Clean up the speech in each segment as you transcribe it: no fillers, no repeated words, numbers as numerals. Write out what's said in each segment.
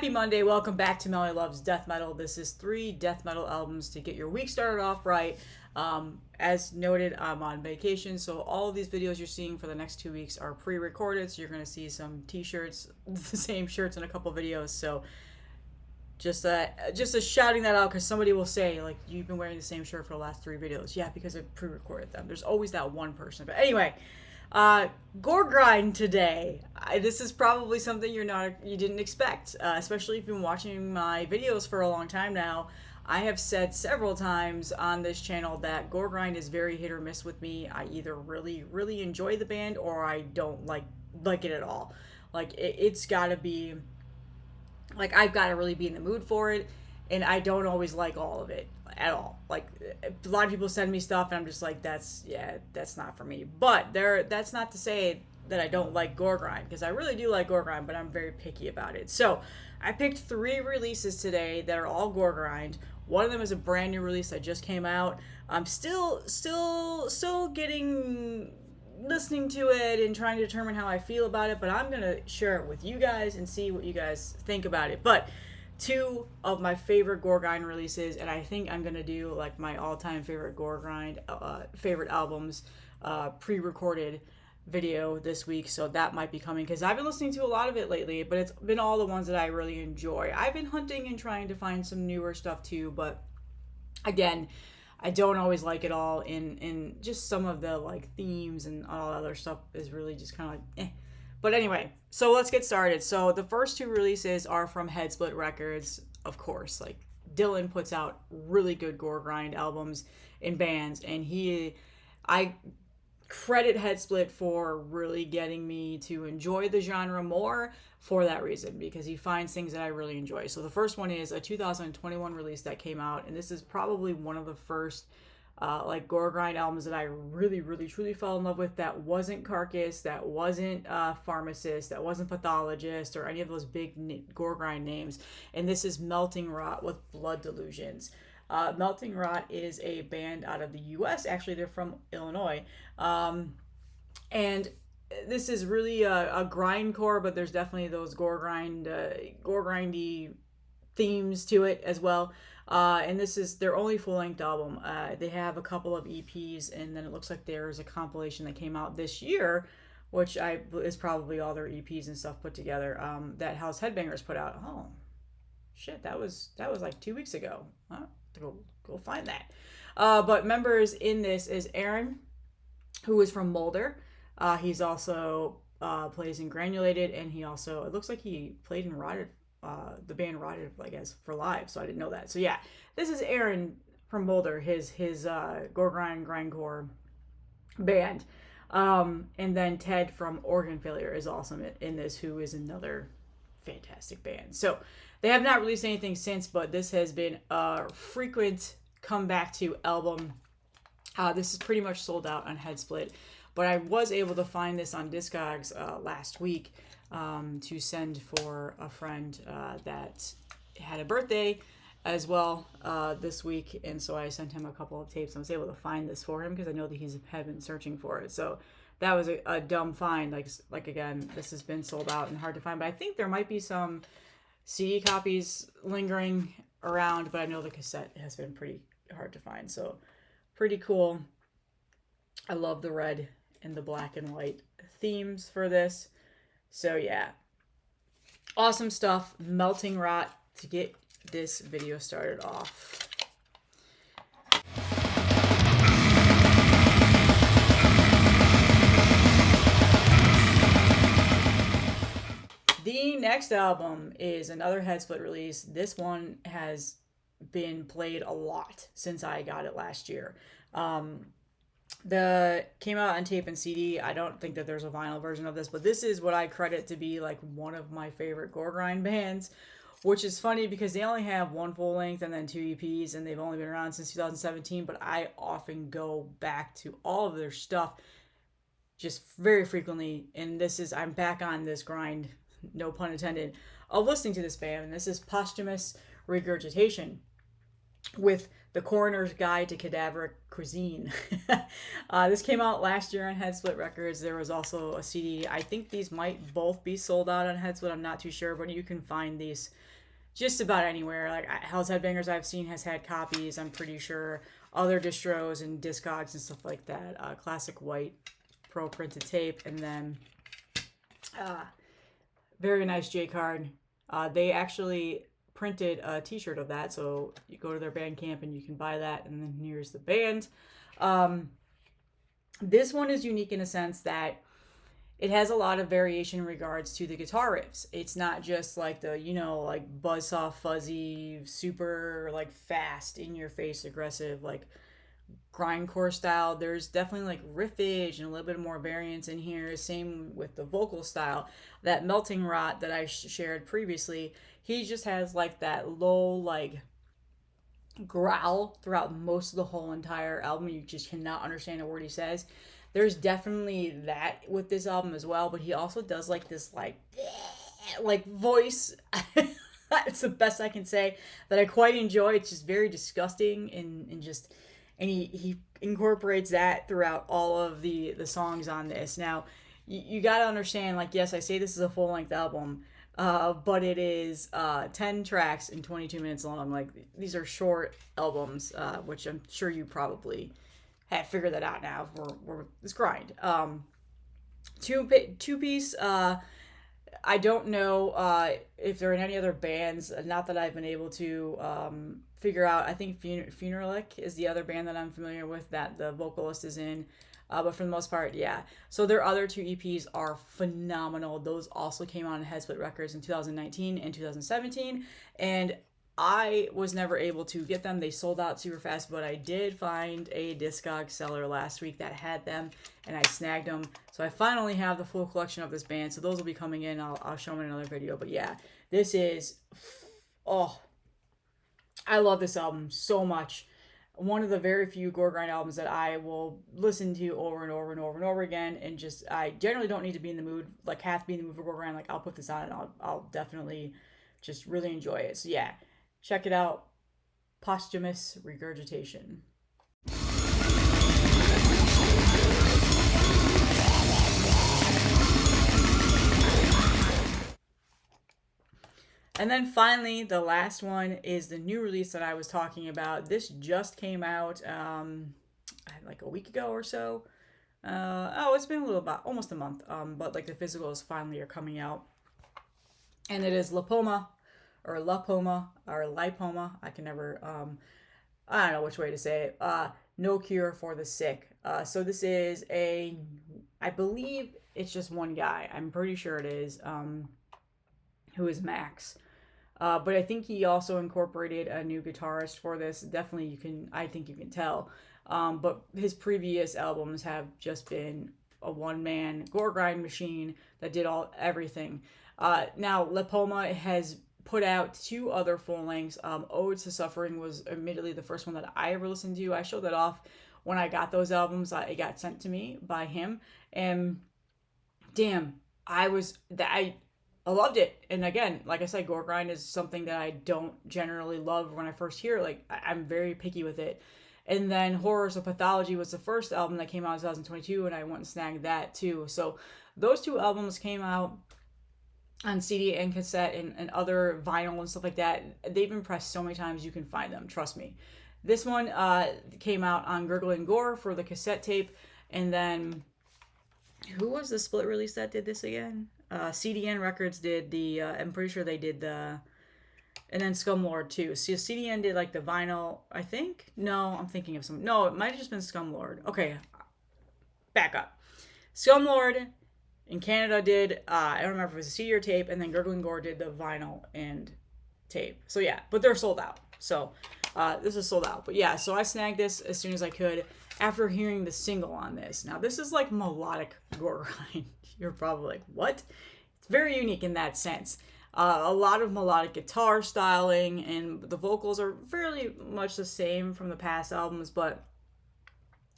Happy Monday. Welcome back to Melly Loves Death Metal. This is 3 death metal albums to get your week started off right. As noted, I'm on vacation, so all of these videos you're seeing for the next 2 weeks are pre-recorded, so you're going to see some t-shirts, the same shirts in a couple videos. So just shouting that out, because somebody will say, like, you've been wearing the same shirt for the last 3 videos. Yeah, because I pre-recorded them. There's always that one person. But anyway, gore grind today. This is probably something you didn't expect, especially if you've been watching my videos for a long time now. I have said several times on this channel that gore grind is very hit or miss with me. I either really enjoy the band or I don't like it at all. Like it's got to be like I've got to really be in the mood for it, and I don't always like all of it at all. Like a lot of people send me stuff and I'm just like, that's not for me. But that's not to say that I don't like gore grind, because I really do like gore grind, but I'm very picky about it. So I picked 3 releases today that are all gore grind. One of them is a brand new release that just came out. I'm still listening to it and trying to determine how I feel about it, but I'm gonna share it with you guys and see what you guys think about it. But 2 of my favorite gore grind releases, and I think I'm gonna do like my all-time favorite gore grind favorite albums pre-recorded video this week, so that might be coming because I've been listening to a lot of it lately, but it's been all the ones that I really enjoy. I've been hunting and trying to find some newer stuff too, but again, I don't always like it all, in just some of the like themes and all that other stuff is really just kind of like eh. But anyway, so let's get started. So the first 2 releases are from Headsplit Records, of course. Like Dylan puts out really good gore grind albums and bands, and I credit Headsplit for really getting me to enjoy the genre more for that reason, because he finds things that I really enjoy. So the first one is a 2021 release that came out, and this is probably one of the first like gore grind albums that I really truly fell in love with, that wasn't Carcass, that wasn't Pharmacist, that wasn't Pathologist, or any of those big gore grind names. And this is Melting Rot with Blood Delusions. Melting Rot is a band out of the US. Actually, they're from Illinois. And this is really a grindcore, but there's definitely those gore grindy themes to it as well. And this is their only full-length album. They have a couple of EPs, and then it looks like there's a compilation that came out this year, which is probably all their EPs and stuff put together, that House Headbangers put out. Oh, shit, that was like 2 weeks ago. Huh? Go find that. But members in this is Aaron, who is from Mulder. He's also plays in Granulated, and he also, it looks like he played in Rotted, the band Rotted, I guess, for live. So I didn't know that. So yeah, this is Aaron from Mulder, his gore grindcore band. And then Ted from Organ Failure is also in this, who is another fantastic band. So they have not released anything since, but this has been a frequent comeback to album. This is pretty much sold out on Headsplit, but I was able to find this on Discogs last week to send for a friend that had a birthday as well this week, and so I sent him a couple of tapes. I was able to find this for him because I know that he's had been searching for it. So that was a dumb find. Like again, this has been sold out and hard to find, but I think there might be some CD copies lingering around, but I know the cassette has been pretty hard to find. So pretty cool. I love the red and the black and white themes for this. So yeah, awesome stuff. Melting Rot to get this video started off. The next album is another Headsplit release. This one has been played a lot since I got it last year. Came out on tape and CD. I don't think that there's a vinyl version of this, but this is what I credit to be like one of my favorite gore grind bands, which is funny because they only have 1 full length and then 2 EPs, and they've only been around since 2017, but I often go back to all of their stuff just very frequently, and I'm back on this grind, no pun intended, of listening to this band, and this is Posthumous Regurgitation with The Coroner's Guide to Cadaveric Cuisine. This came out last year on Headsplit Records. There was also a CD. I think these might both be sold out on Headsplit. I'm not too sure, but you can find these just about anywhere. Like Hell's Headbangers I've seen has had copies, I'm pretty sure. Other distros and Discogs and stuff like that. Classic white pro printed tape. And then very nice J card. They actually printed a t-shirt of that, so you go to their Bandcamp and you can buy that, and then here's the band. This one is unique in a sense that it has a lot of variation in regards to the guitar riffs. It's not just like the, you know, like buzzsaw, fuzzy, super like fast, in your face, aggressive, like grindcore style. There's definitely like riffage and a little bit more variance in here. Same with the vocal style. That Melting Rot that I shared previously, he just has like that low like growl throughout most of the whole entire album. You just cannot understand a word he says. There's definitely that with this album as well, but he also does like this like voice. It's the best I can say, that I quite enjoy. It's just very disgusting and he incorporates that throughout all of the songs on this. Now, you got to understand, like, yes, I say this is a full-length album, but it is 10 tracks and 22 minutes long. Like, these are short albums, which I'm sure you probably have figured that out now. We're this grind. Two-piece, I don't know if they're in any other bands, not that I've been able to figure out. I think Funeralic is the other band that I'm familiar with that the vocalist is in. But for the most part, yeah. So their other two EPs are phenomenal. Those also came out on Headsplit Records in 2019 and 2017. And I was never able to get them. They sold out super fast, but I did find a Discog seller last week that had them, and I snagged them. So I finally have the full collection of this band. So those will be coming in. I'll show them in another video. But yeah, this is, oh, I love this album so much. One of the very few gore grind albums that I will listen to over and over and over and over again, and just, I generally don't need to be in the mood, like have to be in the mood for gore grind. Like, I'll put this on and I'll definitely just really enjoy it. So yeah, check it out. Posthumous Regurgitation. And then finally, the last one is the new release that I was talking about. This just came out like a week ago or so. It's been a little about almost a month. But like the physicals finally are coming out. And it is Lipoma or Lipoma. I can never, I don't know which way to say it. No Cure for the Sick. So this is I believe it's just one guy. I'm pretty sure it is, who is Max. But I think he also incorporated a new guitarist for this. Definitely I think you can tell. But his previous albums have just been a one-man gore grind machine that did everything. Now, Lipoma has put out two other full lengths. Odes to Suffering was admittedly the first one that I ever listened to. I showed that off when I got those albums. It got sent to me by him, and damn, I loved it. And again, like I said, gore grind is something that I don't generally love when I first hear it. Like, I'm very picky with it. And then Horrors of Pathology was the first album that came out in 2022, and I went and snagged that too. So those two albums came out on CD and cassette and other vinyl and stuff like that. They've been pressed so many times you can find them, trust me. This one came out on Gurgle & Gore for the cassette tape. And then, who was the split release that did this again? CDN Records did I'm pretty sure they did and then Scumlord too. So CDN did like the vinyl, I think? No, I'm thinking of no, it might have just been Scumlord. Okay, back up. Scumlord in Canada did, I don't remember if it was a CD or tape, and then Gurgle & Gore did the vinyl and tape. So yeah, but they're sold out. So this is sold out. But yeah, so I snagged this as soon as I could after hearing the single on this. Now, this is like melodic gore grind. You're probably like, what? It's very unique in that sense. A lot of melodic guitar styling, and the vocals are fairly much the same from the past albums, but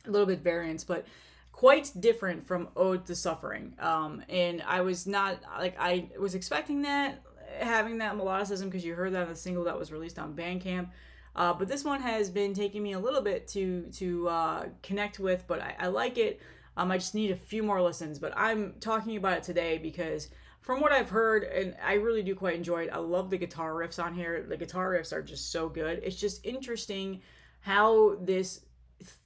a little bit variance, but quite different from Ode to Suffering. And I was not, like, I was expecting that, having that melodicism, because you heard that in the single that was released on Bandcamp. But this one has been taking me a little bit to connect with, but I like it. I just need a few more listens, but I'm talking about it today because from what I've heard, and I really do quite enjoy it, I love the guitar riffs on here. The guitar riffs are just so good. It's just interesting how this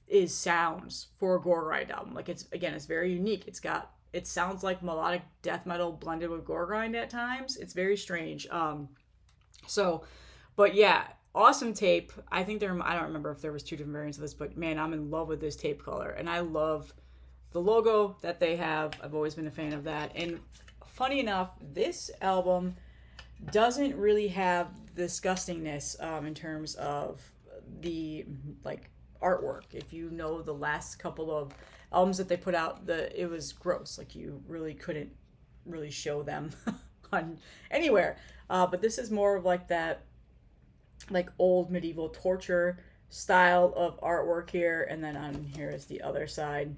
is sounds for a gore grind album. Like, it's, again, it's very unique. It sounds like melodic death metal blended with gore grind at times. It's very strange. So, but yeah, awesome tape. I think I don't remember if there was two different variants of this, but man, I'm in love with this tape color, and I love the logo that they have. I've always been a fan of that. And funny enough, this album doesn't really have the disgustingness in terms of the like artwork. If you know the last couple of albums that they put out, it was gross. Like, you really couldn't really show them on anywhere. But this is more of like that, like, old medieval torture style of artwork here, and then on here is the other side.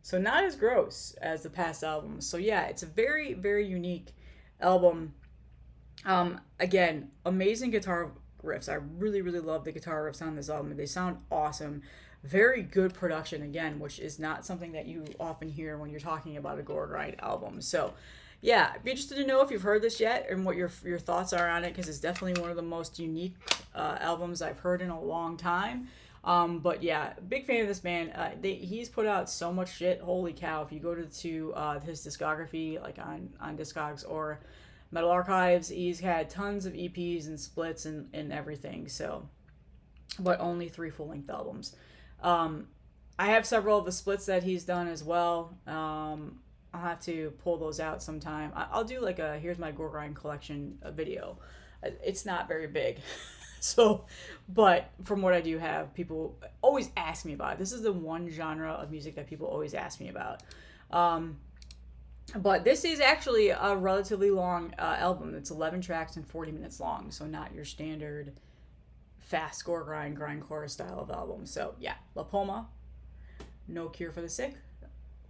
So not as gross as the past albums. So yeah, it's a very, very unique album. Again, amazing guitar riffs. I really, really love the guitar riffs on this album. They sound awesome. Very good production, again, which is not something that you often hear when you're talking about a gore grind album. So yeah, I'd be interested to know if you've heard this yet and what your thoughts are on it, because it's definitely one of the most unique albums I've heard in a long time. But yeah, big fan of this band. He's put out so much shit. Holy cow! If you go to his discography, like on Discogs or Metal Archives, he's had tons of EPs and splits and everything. So, but only 3 full-length albums. I have several of the splits that he's done as well. I'll have to pull those out sometime. I'll do like a here's my gore grind collection video. It's not very big. So, but from what I do have, people always ask me about it. This is the one genre of music that people always ask me about. But this is actually a relatively long album. It's 11 tracks and 40 minutes long. So not your standard fast gore grind, grindcore style of album. So yeah, Lipoma, No Cure for the Sick.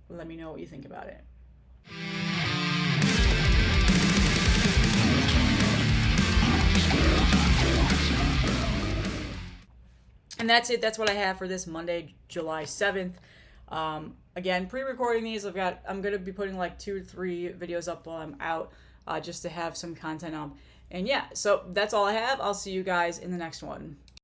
Let me know what you think about it. And that's it. That's what I have for this Monday, July 7th. Again, pre-recording these. I'm going to be putting like 2 or 3 videos up while I'm out, just to have some content up. And yeah, so that's all I have. I'll see you guys in the next one.